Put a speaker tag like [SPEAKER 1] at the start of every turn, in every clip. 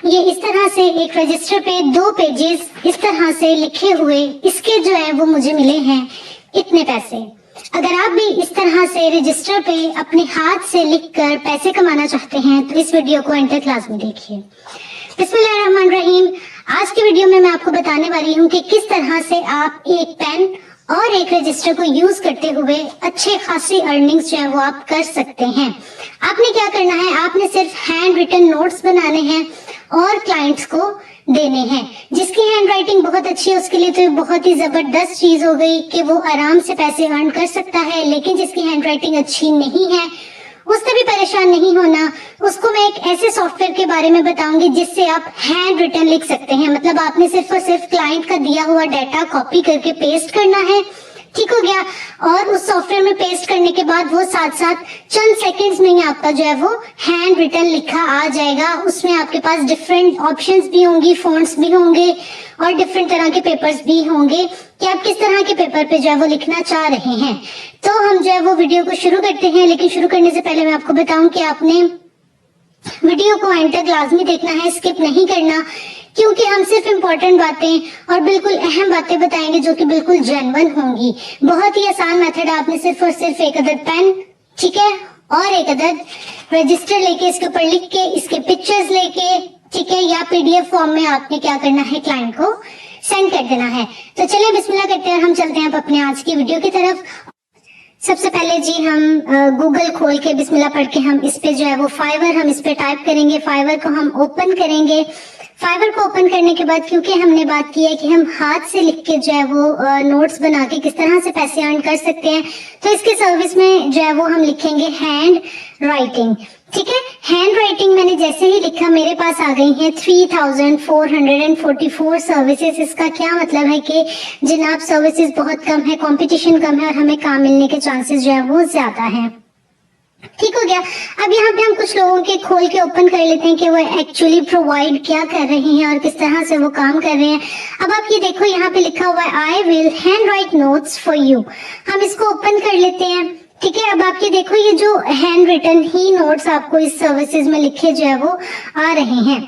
[SPEAKER 1] ये इस तरह से एक रजिस्टर पे 2 पेजेस इस तरह से लिखे हुए, इसके जो है वो मुझे मिले हैं इतने पैसे। अगर आप भी इस तरह से रजिस्टर पे अपने हाथ से लिखकर पैसे कमाना चाहते हैं तो इस वीडियो को एंड तक लाजमी देखिए। बिस्मिल्लाहिर्रहमानिर्रहीम। आज की वीडियो में मैं आपको बताने वाली हूँ कि किस तरह से आप एक पेन और एक रजिस्टर को यूज करते हुए अच्छे खासी अर्निंग्स जो है वो आप कर सकते हैं। आपने क्या करना है, आपने सिर्फ हैंड रिटन नोट्स बनाने हैं और क्लाइंट्स को देने हैं। जिसकी हैंड राइटिंग बहुत अच्छी है उसके लिए तो बहुत ही जबरदस्त चीज हो गई कि वो आराम से पैसे अर्न कर सकता है, लेकिन जिसकी हैंड राइटिंग अच्छी नहीं है उससे भी परेशान नहीं होना। उसको मैं एक ऐसे सॉफ्टवेयर के बारे में बताऊंगी जिससे आप हैंड रिटन लिख सकते हैं। मतलब आपने सिर्फ और सिर्फ क्लाइंट का दिया हुआ डाटा कॉपी करके पेस्ट करना है, ठीक हो गया। और उस सॉफ्टवेयर में पेस्ट करने के बाद वो साथ साथ चंद सेकंड्स में ही आपका जो है वो हैंड रिटन लिखा आ जाएगा। उसमें आपके पास डिफरेंट ऑप्शंस भी होंगी, फॉन्ट्स भी होंगे और डिफरेंट तरह के पेपर्स भी होंगे कि आप किस तरह के पेपर पे जो है वो लिखना चाह रहे हैं। तो हम जो है वो वीडियो को शुरू करते हैं, लेकिन शुरू करने से पहले मैं आपको बताऊं कि आपने वीडियो को एंड तक लाजमी देखना है, स्किप नहीं करना, क्योंकि हम सिर्फ इम्पोर्टेंट बातें और बिल्कुल अहम बातें बताएंगे जो कि बिल्कुल जेन्युइन होंगी। बहुत ही आसान मेथड है। आपने सिर्फ और सिर्फ एक अदद पेन, ठीक है, और एक अदद रजिस्टर लेके इसके ऊपर लिख के इसके पिक्चर्स लेके, ठीक है, या पीडीएफ फॉर्म में आपने क्या करना है, क्लाइंट को सेंड कर देना है। तो चलिए बिस्मिल्लाह करते हैं, हम चलते हैं अब अपने आज की वीडियो की तरफ। सबसे पहले जी हम गूगल खोल के बिस्मिल्लाह पढ़ के हम इस पे जो है वो फाइवर हम इस पे टाइप करेंगे। फाइवर को हम ओपन करेंगे। फाइवर को ओपन करने के बाद क्योंकि हमने बात की है कि हम हाथ से लिख के जो है वो नोट्स बना के किस तरह से पैसे अर्न कर सकते हैं, तो इसके सर्विस में जो है वो हम लिखेंगे हैंड राइटिंग, ठीक है। हैंड राइटिंग मैंने जैसे ही लिखा मेरे पास आ गई है 3444 सर्विसेज। इसका क्या मतलब है कि जनाब सर्विसेज बहुत कम है, कंपटीशन कम है और हमें काम मिलने के चांसेस जो है वो ज्यादा हैं, ठीक हो गया। अब यहाँ पे हम कुछ लोगों के खोल के ओपन कर लेते हैं कि वो एक्चुअली प्रोवाइड क्या कर रहे हैं और किस तरह से वो काम कर रहे हैं। अब आप ये देखो यहाँ पे लिखा हुआ है आई will hand right notes for you. हम इसको ओपन कर लेते हैं, ठीक है। अब आप ये देखो ये जो हैंड रिटन ही नोट्स आपको इस सर्विसेज में लिखे जो है वो आ रहे हैं,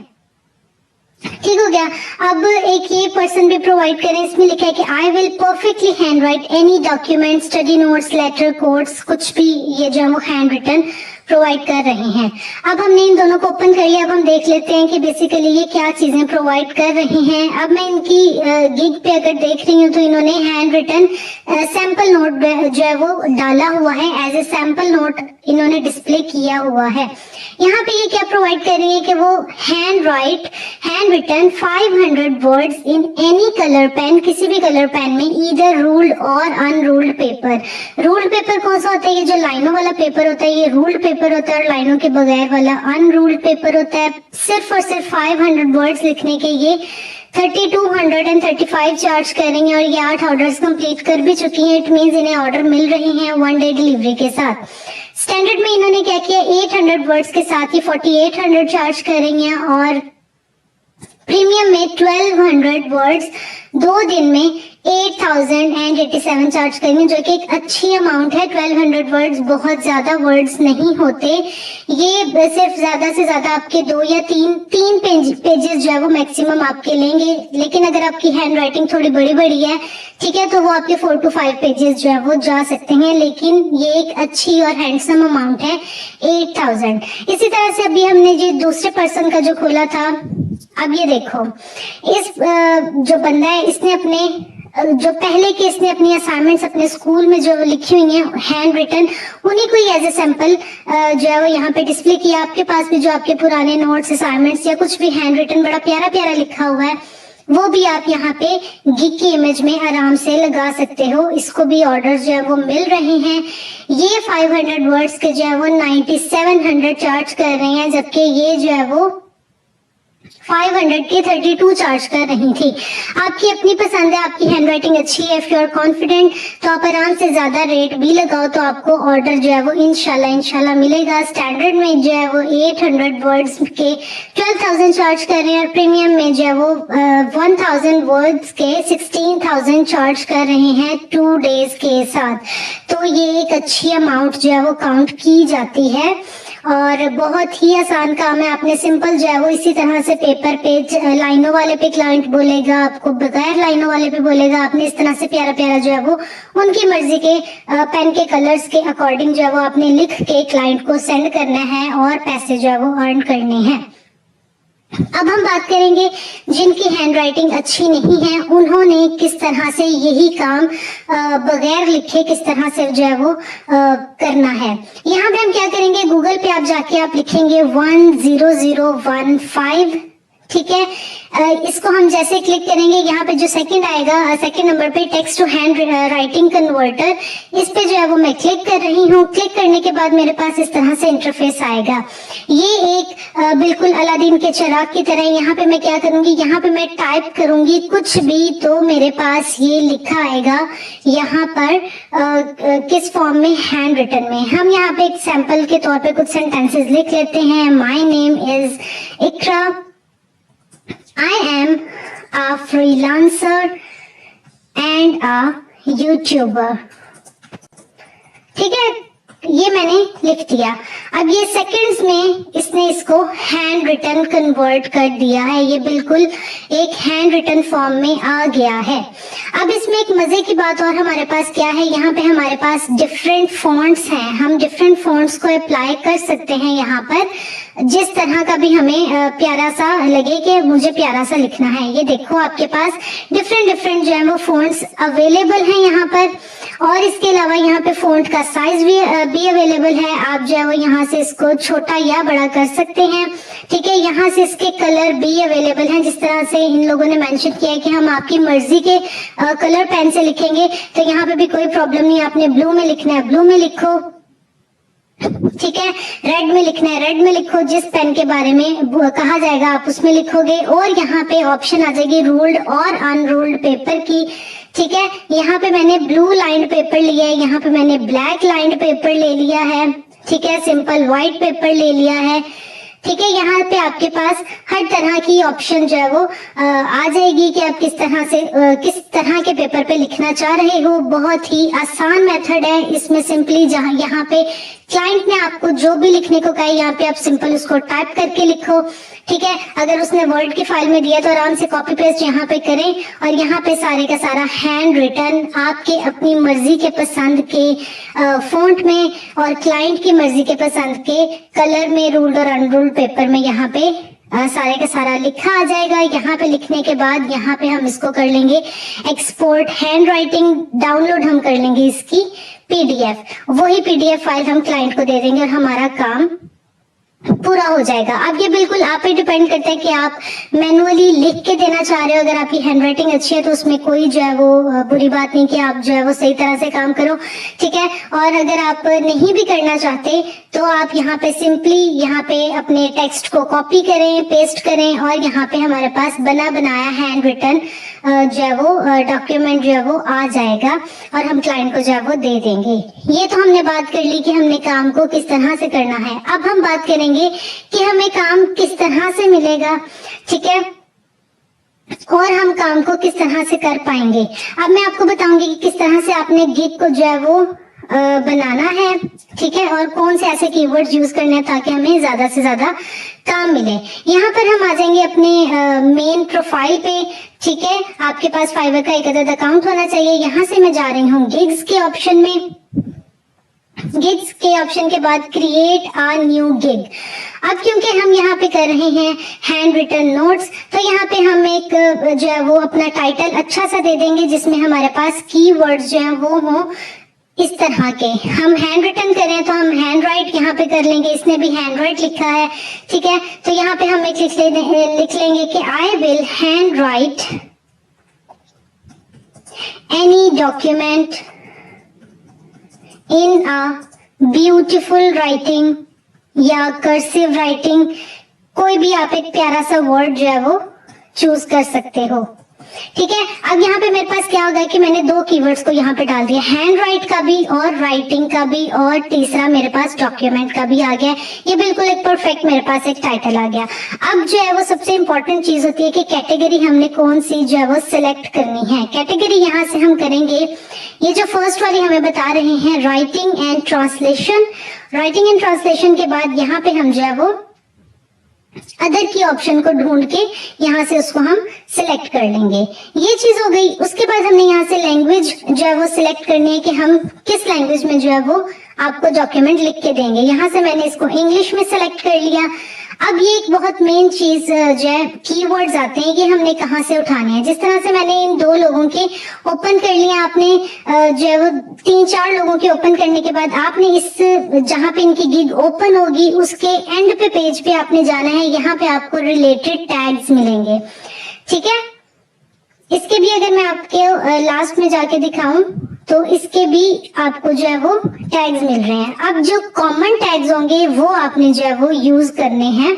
[SPEAKER 1] ठीक हो गया। अब एक ये पर्सन भी प्रोवाइड करें, इसमें लिखा है कि I will perfectly hand write any document, study notes, letter, codes, कुछ भी ये जो है वो हैंड रिटन प्रोवाइड कर रहे हैं। अब हमने इन दोनों को ओपन कर लिया। अब हम देख लेते हैं कि बेसिकली ये क्या चीजें प्रोवाइड कर रही हैं। अब मैं इनकी गिग पे अगर देख रही हूँ तो इन्होंने हैंड रिटन सैंपल नोट जो है वो डाला हुआ है, एज ए सैंपल नोट इन्होंने डिस्प्ले किया हुआ है। यहाँ पे ये क्या प्रोवाइड कर रही है कि वो hand written 500 words in any colour pen, किसी भी कलर पेन में, ईदर रूल्ड और अनरूल्ड पेपर। रूल्ड पेपर कौन सा होता है, ये जो लाइनों वाला पेपर होता है ये रूल्ड पेपर होता है, और लाइनों के बगैर वाला अनरूल्ड पेपर होता है। सिर्फ और सिर्फ 500 वर्ड्स लिखने के ये 3235 चार्ज करेंगे और ये 8 ऑर्डर्स कंप्लीट कर भी चुकी हैं। इट मींस इन्हें ऑर्डर मिल रहे हैं 1 डे डिलीवरी के साथ। स्टैंडर्ड में इन्होंने क्या किया, 800 वर्ड्स के साथ ही 4800 चार्ज करेंगे और प्रीमियम में 1200 वर्ड्स 2 दिन में 8087 चार्ज करेंगे, जो कि एक अच्छी अमाउंट है। 1200 वर्ड्स बहुत ज्यादा वर्ड्स नहीं होते, ये सिर्फ ज्यादा से ज्यादा आपके 2 या 3 पेजेस जो है वो मैक्सिमम आपके लेंगे। लेकिन अगर आपकी हैंड राइटिंग थोड़ी बड़ी है, ठीक है, तो वो आपके 4 to 5 पेजेस जो है वो जा सकते हैं। लेकिन ये एक अच्छी और हैंडसम अमाउंट है 8000। इसी तरह से अभी हमने ये दूसरे पर्सन का जो खोला था, अब ये देखो इस जो बंदा है इसने अपने जो पहले के इसने अपनी असाइनमेंट्स अपने स्कूल में जो लिखी हुई हैं हैंड रिटन, उन्हीं को ही एज ए सैंपल जो है वो यहाँ पे डिस्प्ले किया। आपके पास भी जो आपके पुराने नोट्स, असाइनमेंट्स या कुछ भी हैंड रिटन बड़ा प्यारा प्यारा लिखा हुआ है वो भी आप यहाँ पे गिग की इमेज में आराम से लगा सकते हो। इसको भी ऑर्डर जो है वो मिल रहे हैं। ये 500 वर्ड्स के जो है वो 9700 चार्ज कर रहे हैं, जबकि ये जो है वो 500 के 32 चार्ज कर रही थी। आपकी अपनी पसंद है, आपकी हैंडराइटिंग अच्छी है, इफ यू आर कॉन्फिडेंट तो आप आराम से ज्यादा रेट भी लगाओ तो आपको ऑर्डर जो है वो इंशाल्लाह मिलेगा। स्टैंडर्ड में जो है वो 800 वर्ड्स के 12,000 चार्ज कर रहे हैं और प्रीमियम में जो है वो 1000 वर्ड्स के 16,000 चार्ज कर रहे हैं 2 डेज के साथ। तो ये एक अच्छी अमाउंट जो है वो काउंट की जाती है। और बहुत ही आसान काम है। आपने सिंपल जो है वो इसी तरह से पेपर पे लाइनों वाले पे क्लाइंट बोलेगा, आपको बगैर लाइनों वाले पे बोलेगा। आपने इस तरह से प्यारा प्यारा जो है वो उनकी मर्जी के पेन के कलर्स के अकॉर्डिंग जो है वो आपने लिख के क्लाइंट को सेंड करना है और पैसे जो है वो अर्न करने हैं। अब हम बात करेंगे जिनकी हैंडराइटिंग अच्छी नहीं है, उन्होंने किस तरह से यही काम बगैर लिखे किस तरह से जो है वो करना है। यहाँ पे हम क्या करेंगे, गूगल पे आप जाके आप लिखेंगे 10015, ठीक है। इसको हम जैसे क्लिक करेंगे, यहाँ पे जो सेकंड आएगा, सेकंड नंबर पे text to handwriting converter, इस पे जो है वो मैं क्लिक कर रही हूँ। क्लिक करने के बाद मेरे पास इस तरह से इंटरफेस आएगा। ये एक बिल्कुल अलादीन के चिराग की तरह। यहाँ पे मैं क्या करूंगी, यहाँ पे मैं टाइप करूंगी कुछ भी तो मेरे पास ये लिखा आएगा यहाँ पर किस फॉर्म में, हैंड रिटन में। हम यहाँ पे एक सैंपल के तौर पे कुछ सेंटेंसेस लिख लेते हैं। My name is Iqra, I am a freelancer and a YouTuber। ठीक है, ये मैंने लिख दिया। अब ये सेकंड्स में इसने इसको हैंड रिटन कन्वर्ट कर दिया है। ये बिल्कुल एक हैंड रिटन फॉर्म में आ गया है। अब इसमें एक मजे की बात और हमारे पास क्या है, यहाँ पे हमारे पास डिफरेंट फॉन्ट्स हैं। हम डिफरेंट फॉन्ट्स को अप्लाई कर सकते हैं यहाँ पर, जिस तरह का भी हमें प्यारा सा लगे कि मुझे प्यारा सा लिखना है। ये देखो आपके पास डिफरेंट जो है वो फॉन्ट्स अवेलेबल हैं यहाँ पर। और इसके अलावा यहाँ पे फॉन्ट का साइज भी अवेलेबल है। आप जो है वो यहाँ से इसको छोटा या बड़ा कर सकते हैं, ठीक है। यहाँ से इसके कलर भी अवेलेबल हैं, जिस तरह से इन लोगों ने मेंशन किया है कि हम आपकी मर्जी के कलर पेन से लिखेंगे, तो यहाँ पे भी कोई प्रॉब्लम नहीं। आपने ब्लू में लिखना है, ब्लू में लिखो, ठीक है। रेड में लिखना है, रेड में लिखो। जिस पेन के बारे में कहा जाएगा आप उसमें लिखोगे। और यहाँ पे ऑप्शन आ जाएगी रूल्ड और अनरूल्ड पेपर की, ठीक है। यहाँ पे मैंने ब्लू लाइंड पेपर लिया है, यहाँ पे मैंने ब्लैक लाइंड पेपर ले लिया है, ठीक है। सिंपल व्हाइट पेपर ले लिया है, ठीक है। यहाँ पे आपके पास हर तरह की ऑप्शन जो है वो आ जाएगी कि आप किस तरह के पेपर पे लिखना चाह रहे हो। बहुत ही आसान मेथड है। इसमें सिंपली जहाँ यहाँ पे क्लाइंट ने आपको जो भी लिखने को कहा है, यहाँ पे आप सिंपल उसको टाइप करके लिखो, ठीक है। अगर उसने वर्ड की फाइल में दिया तो आराम से कॉपी पेस्ट यहाँ पे करें और यहाँ पे सारे का सारा हैंड रिटन आपके अपनी मर्जी के पसंद के फॉन्ट में और क्लाइंट की मर्जी के पसंद के कलर में, रूल्ड और अनरूल्ड पेपर में यहाँ पे सारे का सारा लिखा आ जाएगा। यहाँ पे लिखने के बाद यहाँ पे हम इसको कर लेंगे एक्सपोर्ट हैंड राइटिंग, डाउनलोड हम कर लेंगे इसकी PDF। वही PDF फाइल हम क्लाइंट को दे देंगे और हमारा काम पूरा हो जाएगा। अब ये बिल्कुल आप पे डिपेंड करता है कि आप मैनुअली लिख के देना चाह रहे हो। अगर आपकी हैंडराइटिंग अच्छी है तो उसमें कोई जो है वो बुरी बात नहीं कि आप जो है वो सही तरह से काम करो, ठीक है। और अगर आप नहीं भी करना चाहते तो आप यहाँ पे सिंपली यहाँ पे अपने टेक्स्ट को कॉपी करें, पेस्ट करें और यहाँ पे हमारे पास बना बनाया हैंड रिटन जो है वो डॉक्यूमेंट जो है वो आ जाएगा और हम क्लाइंट को जो है वो दे देंगे। ये तो हमने बात कर ली कि हमने काम को किस तरह से करना है। अब हम बात करेंगे कि हमें काम किस तरह से मिलेगा, ठीक है, और हम काम को किस तरह से कर पाएंगे। अब मैं आपको बताऊंगी कि किस तरह से आपने गिग को जो है वो बनाना है, ठीक है, और कौन से ऐसे कीवर्ड्स यूज करने हैं ताकि हमें ज्यादा से ज्यादा काम मिले। यहाँ पर हम आ जाएंगे अपने मेन प्रोफाइल पे, ठीक है। आपके पास फाइवर का एक अदद अकाउंट होना चाहिए। यहाँ से मैं जा रही हूँ गिग्स के ऑप्शन में। गिग्स के ऑप्शन के बाद क्रिएट अ न्यू गिग। अब क्योंकि हम यहाँ पे कर रहे हैं हैंड रिटन नोट्स, तो यहाँ पे हम एक जो है वो अपना टाइटल अच्छा सा दे देंगे जिसमें हमारे पास कीवर्ड्स जो है वो हो इस तरह के। हम हैंड रिटन करें तो हम हैंड राइट यहाँ पे कर लेंगे। इसने भी हैंड राइट लिखा है, ठीक है। तो यहाँ पे हम एक लिख लेंगे कि I will hand write any document in a beautiful writing या कर्सिव राइटिंग। कोई भी आप एक प्यारा सा वर्ड जो है वो चूज कर सकते हो। ठीक है, अब यहाँ पे मेरे पास क्या होगा कि मैंने दो कीवर्ड्स को यहाँ पे डाल दिया, हैंड राइट का भी और राइटिंग का भी, और तीसरा मेरे पास डॉक्यूमेंट का भी आ गया। ये बिल्कुल एक परफेक्ट मेरे पास एक टाइटल आ गया। अब जो है वो सबसे इंपॉर्टेंट चीज होती है कि कैटेगरी हमने कौन सी जो है वो सिलेक्ट करनी है। कैटेगरी यहाँ से हम करेंगे, ये जो फर्स्ट वाली हमें बता रहे हैं writing and translation. Writing and translation के बाद यहाँ पे हम जो है वो अदर की ऑप्शन को ढूंढ के यहाँ से उसको हम सिलेक्ट कर लेंगे। ये चीज हो गई। उसके बाद हमने यहाँ से लैंग्वेज जो है वो सिलेक्ट करनी है कि हम किस लैंग्वेज में जो है वो आपको डॉक्यूमेंट लिख के देंगे। यहाँ से मैंने इसको इंग्लिश में सिलेक्ट कर लिया। अब ये एक बहुत मेन चीज जो है कीवर्ड्स आते हैं कि हमने कहाँ से उठाने हैं। जिस तरह से मैंने इन दो लोगों के ओपन कर लिया, आपने जो है वो 3-4 लोगों के ओपन करने के बाद आपने इस जहाँ पे इनकी गिग ओपन होगी उसके एंड पे पेज पे आपने जाना है। यहाँ पे आपको रिलेटेड टैग्स मिलेंगे, ठीक है। इसके भी अगर मैं आपके लास्ट में जाके दिखाऊं तो इसके भी आपको जो है वो टैग्स मिल रहे हैं। अब जो कॉमन टैग्स होंगे वो आपने जो है वो यूज करने हैं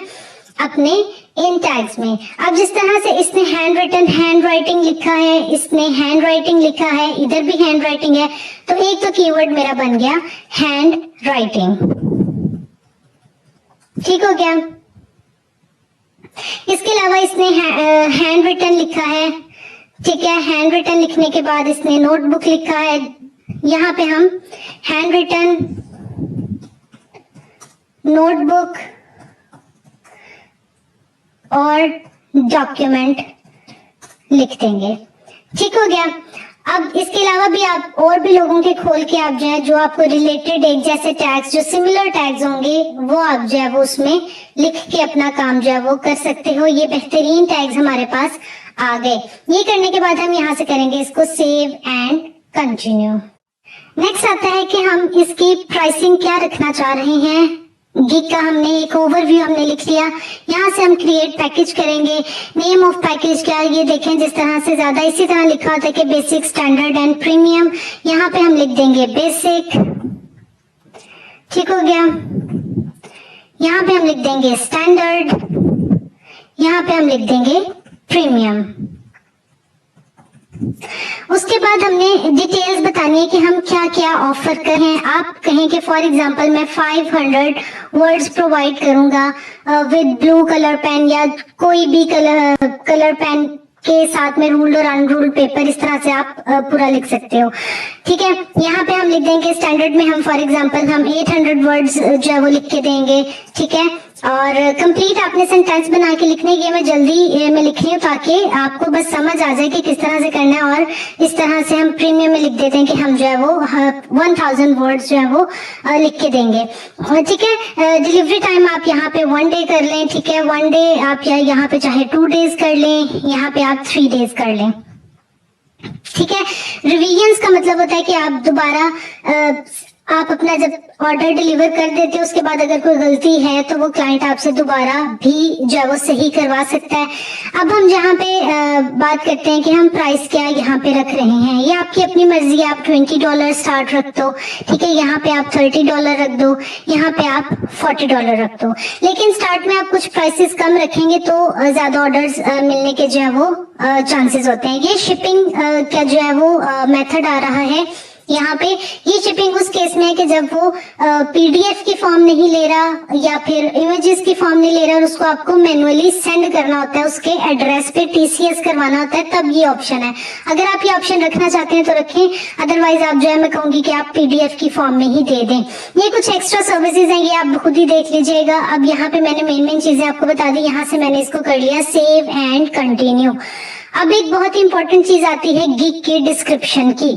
[SPEAKER 1] अपने इन टैग्स में। अब जिस तरह से इसने हैंड रिटन हैंड राइटिंग लिखा है, इसने हैंड राइटिंग लिखा है, इधर भी हैंड राइटिंग है, तो एक तो कीवर्ड मेरा बन गया हैंड राइटिंग, ठीक हो गया। इसके अलावा इसने हैंड रिटन लिखा है, ठीक है। हैंड रिटन लिखने के बाद इसने नोटबुक लिखा है। यहाँ पे हम हैंड रिटन नोटबुक और डॉक्यूमेंट लिख देंगे, ठीक हो गया। अब इसके अलावा भी आप और भी लोगों के खोल के आप जो है जो आपको रिलेटेड एक जैसे टैग्स जो सिमिलर टैग्स होंगे वो आप जो है वो उसमें लिख के अपना काम जो है वो कर सकते हो। ये बेहतरीन टैग्स हमारे पास आ गए। ये करने के बाद हम यहाँ से करेंगे इसको सेव एंड कंटिन्यू। नेक्स्ट आता है कि हम इसकी प्राइसिंग क्या रखना चाह रहे हैं। गिग का हमने एक ओवरव्यू हमने लिख लिया। यहाँ से हम क्रिएट पैकेज करेंगे। नेम ऑफ पैकेज क्या है ये देखें, जिस तरह से ज्यादा इसी तरह लिखा होता है कि बेसिक, स्टैंडर्ड एंड प्रीमियम। यहाँ पे हम लिख देंगे बेसिक, ठीक हो गया। यहाँ पे हम लिख देंगे स्टैंडर्ड, यहाँ पे हम लिख देंगे प्रीमियम। उसके बाद हमने डिटेल्स बतानी है कि हम क्या क्या ऑफर करें। आप कहें कि फॉर एग्जांपल मैं 500 वर्ड्स प्रोवाइड करूंगा विद ब्लू कलर पेन या कोई भी कलर पेन के साथ में रूल्ड और अनरूल्ड पेपर, इस तरह से आप पूरा लिख सकते हो, ठीक है। यहाँ पे हम लिख देंगे स्टैंडर्ड में हम फॉर एग्जांपल हम 800 वर्ड्स जो है वो लिख के देंगे, ठीक है। और कंप्लीट आपने सेंटेंस बना के लिखने की मैं जल्दी में लिख रही हूँ ताकि आपको बस समझ आ जाए कि किस तरह से करना है। और इस तरह से हम प्रीमियम में लिख देते हैं कि हम जो है वो 1000 वर्ड्स जो है वो लिख के देंगे, ठीक है। डिलीवरी टाइम आप यहाँ पे 1 डे कर लें, ठीक है। 1 डे आप यहाँ पे चाहे 2 डेज कर लें, यहाँ पे आप 3 डेज कर लें, ठीक है। रिवीजन्स का मतलब होता है कि आप दोबारा आप अपना जब ऑर्डर डिलीवर कर देते हो उसके बाद अगर कोई गलती है तो वो क्लाइंट आपसे दोबारा भी जो है वो सही करवा सकता है। अब हम जहाँ पे बात करते हैं कि हम प्राइस क्या यहाँ पे रख रहे हैं, ये आपकी अपनी मर्जी है। आप $20 स्टार्ट रख दो, ठीक है। यहाँ पे आप $30 रख दो, यहाँ पे आप $40 रख दो। लेकिन स्टार्ट में आप कुछ प्राइसेस कम रखेंगे तो ज्यादा ऑर्डर्स मिलने के जो है वो चांसेस होते हैं। ये शिपिंग का जो है वो मेथड आ रहा है यहाँ पे। ये शिपिंग उस केस में है कि जब वो पीडीएफ की फॉर्म नहीं ले रहा या फिर इमेजेस की फॉर्म नहीं ले रहा और उसको आपको मैनुअली सेंड करना होता है, उसके एड्रेस पे टीसीएस करवाना होता है, तब ये ऑप्शन है। अगर आप ये ऑप्शन रखना चाहते हैं तो रखें, अदरवाइज आप जो है मैं कहूंगी कि आप पीडीएफ की फॉर्म में ही दे दें। ये कुछ एक्स्ट्रा सर्विसेज हैं, ये आप खुद ही देख लीजिएगा। अब यहाँ पे मैंने मेन चीजें आपको बता दी। यहाँ से मैंने इसको कर लिया सेव एंड कंटिन्यू। अब एक बहुत इंपॉर्टेंट चीज आती है गिग की डिस्क्रिप्शन की।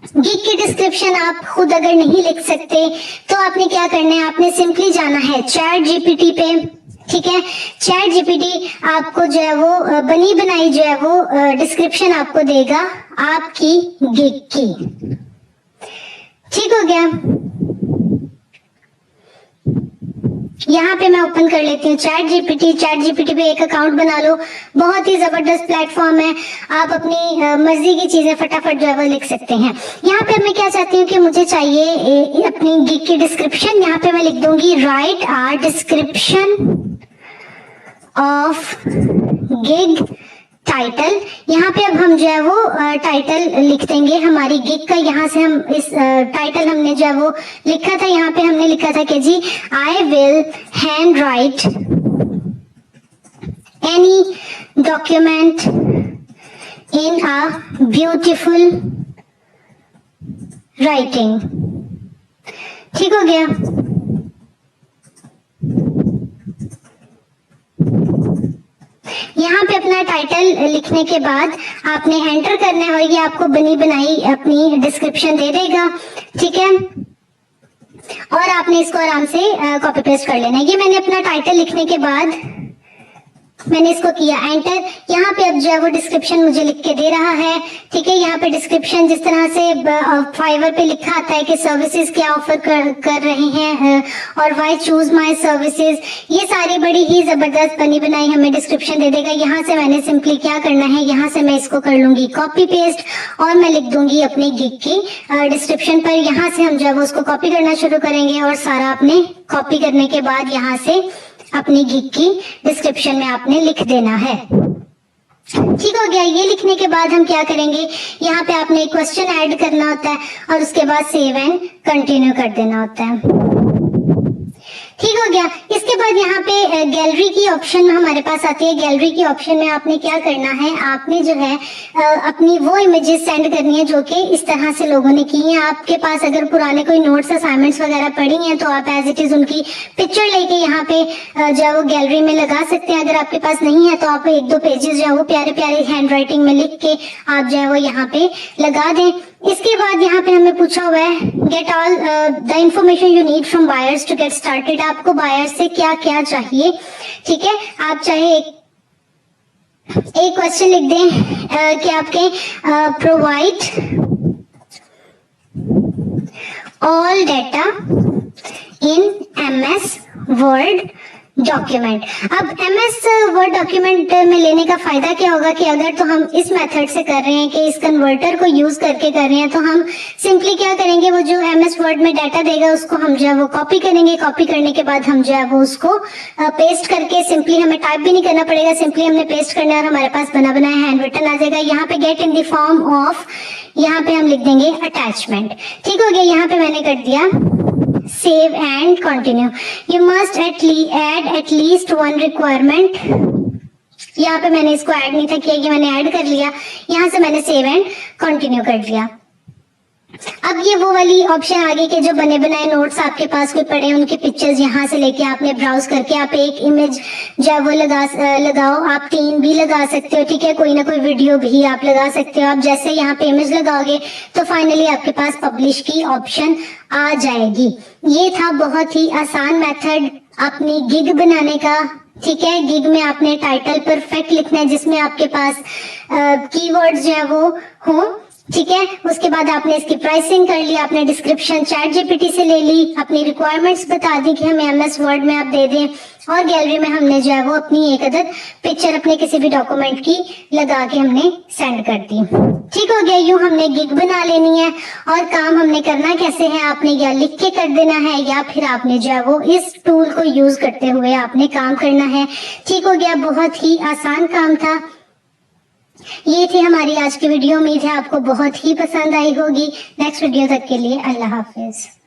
[SPEAKER 1] गिग की डिस्क्रिप्शन आप खुद अगर नहीं लिख सकते तो आपने क्या करना है, आपने सिंपली जाना है चैट जीपीटी पे, ठीक है। चैट जीपीटी आपको जो है वो बनी बनाई जो है वो डिस्क्रिप्शन आपको देगा आपकी गिग की, ठीक हो गया। यहाँ पे मैं ओपन कर लेती हूँ चैट जीपीटी। चैट जीपीटी पे एक अकाउंट बना लो, बहुत ही जबरदस्त प्लेटफॉर्म है। आप अपनी मर्जी की चीजें फटाफट जो है वो लिख सकते हैं। यहाँ पे मैं क्या चाहती हूँ कि मुझे चाहिए अपनी गिग की डिस्क्रिप्शन। यहाँ पे मैं लिख दूंगी right description of gig title, यहाँ पे अब हम जो है वो टाइटल लिख देंगे हमारी गिग का। यहाँ से हम इस टाइटल हमने जो है वो लिखा था, यहाँ पे हमने लिखा था कि जी I will hand write any document in a beautiful writing. ठीक हो गया। यहाँ पे अपना टाइटल लिखने के बाद आपने एंटर करना है और ये आपको बनी बनाई अपनी डिस्क्रिप्शन दे देगा। ठीक है, और आपने इसको आराम से कॉपी पेस्ट कर लेना है। ये मैंने अपना टाइटल लिखने के बाद मैंने इसको किया एंटर। यहाँ पे अब जो है वो डिस्क्रिप्शन मुझे लिख के दे रहा है। ठीक है, यहाँ पे डिस्क्रिप्शन जिस तरह से फाइवर पे लिखा आता है कि सर्विसेज क्या ऑफर कर रहे हैं और व्हाई चूज माय सर्विसेज, ये सारी बड़ी ही जबरदस्त बनी बनाई हमें डिस्क्रिप्शन दे देगा। यहाँ से मैंने सिंपली क्या करना है, यहाँ से मैं इसको कर लूंगी कॉपी पेस्ट और मैं लिख दूंगी अपनी गिग की डिस्क्रिप्शन पर। यहाँ से हम जो है वो उसको कॉपी करना शुरू करेंगे और सारा आपने कॉपी करने के बाद यहाँ से अपनी गिग की डिस्क्रिप्शन में आपने लिख देना है। ठीक हो गया। ये लिखने के बाद हम क्या करेंगे, यहाँ पे आपने एक क्वेश्चन ऐड करना होता है और उसके बाद सेव एंड कंटिन्यू कर देना होता है। ठीक हो गया। इसके बाद यहाँ पे गैलरी की ऑप्शन हमारे पास आती है। गैलरी की ऑप्शन में आपने क्या करना है, आपने जो है अपनी वो इमेजेस सेंड करनी है जो कि इस तरह से लोगों ने की हैं। आपके पास अगर पुराने कोई नोट्स असाइनमेंट्स वगैरह पड़ी हैं तो आप एज इट इज उनकी पिक्चर लेके यहाँ पे जो है वो गैलरी में लगा सकते हैं। अगर आपके पास नहीं है तो आप एक दो पेजेस जो है वो प्यारे प्यारे हैंड राइटिंग में लिख के आप जो है वो यहाँ पे लगा दें। इसके बाद यहाँ पे हमें पूछा हुआ है get all the information you need from buyers to get started. आपको बायर्स से क्या क्या चाहिए। ठीक है, आप चाहे एक क्वेश्चन लिख दें कि आपके प्रोवाइड ऑल डेटा इन MS वर्ड डॉक्यूमेंट। अब MS वर्ड डॉक्यूमेंट में लेने का फायदा क्या होगा कि अगर तो हम इस मेथड से कर रहे हैं कि इस कन्वर्टर को यूज करके कर रहे हैं तो हम सिंपली क्या करेंगे, वो जो MS वर्ड में डाटा देगा उसको हम जो है वो कॉपी करेंगे। कॉपी करने के बाद हम जो है वो उसको पेस्ट करके सिंपली हमें टाइप भी नहीं करना पड़ेगा, सिंपली हमने पेस्ट करना है और हमारे पास बना बनाया हैंड रिटन आ जाएगा। यहाँ पे get in the form of, यहाँ पे हम लिख देंगे अटैचमेंट। ठीक हो गया। यहाँ पे मैंने कर दिया save and continue. You must add at least one requirement. यहाँ पे मैंने इसको ऐड नहीं था किया, ये मैंने ऐड कर लिया। यहाँ से मैंने सेव एंड कंटिन्यू कर दिया। अब ये वो वाली ऑप्शन आ गई कि जो बने बनाए नोट्स आपके पास कोई पड़े हैं उनकी पिक्चर्स यहाँ से लेके आपने ब्राउज करके आप एक इमेज जो है वो लगाओ। आप 3 भी लगा सकते हो। ठीक है, कोई ना कोई वीडियो भी आप लगा सकते हो। आप जैसे यहाँ पे इमेज लगाओगे तो फाइनली आपके पास पब्लिश की ऑप्शन आ जाएगी। ये था बहुत ही आसान मेथड अपनी गिग बनाने का। ठीक है, गिग में आपने टाइटल परफेक्ट लिखना है जिसमें आपके पास कीवर्ड्स जो है वो हो। ठीक है, उसके बाद आपने इसकी प्राइसिंग कर ली, आपने डिस्क्रिप्शन चैट जीपीटी से ले ली, अपनी रिक्वायरमेंट्स बता दी कि हमें MS वर्ड में आप दे दें और गैलरी में हमने जो है वो अपनी एक अदद पिक्चर अपने किसी भी डॉक्यूमेंट की लगा के हमने सेंड कर दी। ठीक हो गया। यूं हमने गिग बना लेनी है और काम हमने करना कैसे है, आपने या लिख के कर देना है या फिर आपने जो है वो इस टूल को यूज करते हुए आपने काम करना है। ठीक हो गया, बहुत ही आसान काम था। ये थी हमारी आज की वीडियो। उम्मीद है आपको बहुत ही पसंद आई होगी। नेक्स्ट वीडियो तक के लिए अल्लाह हाफिज।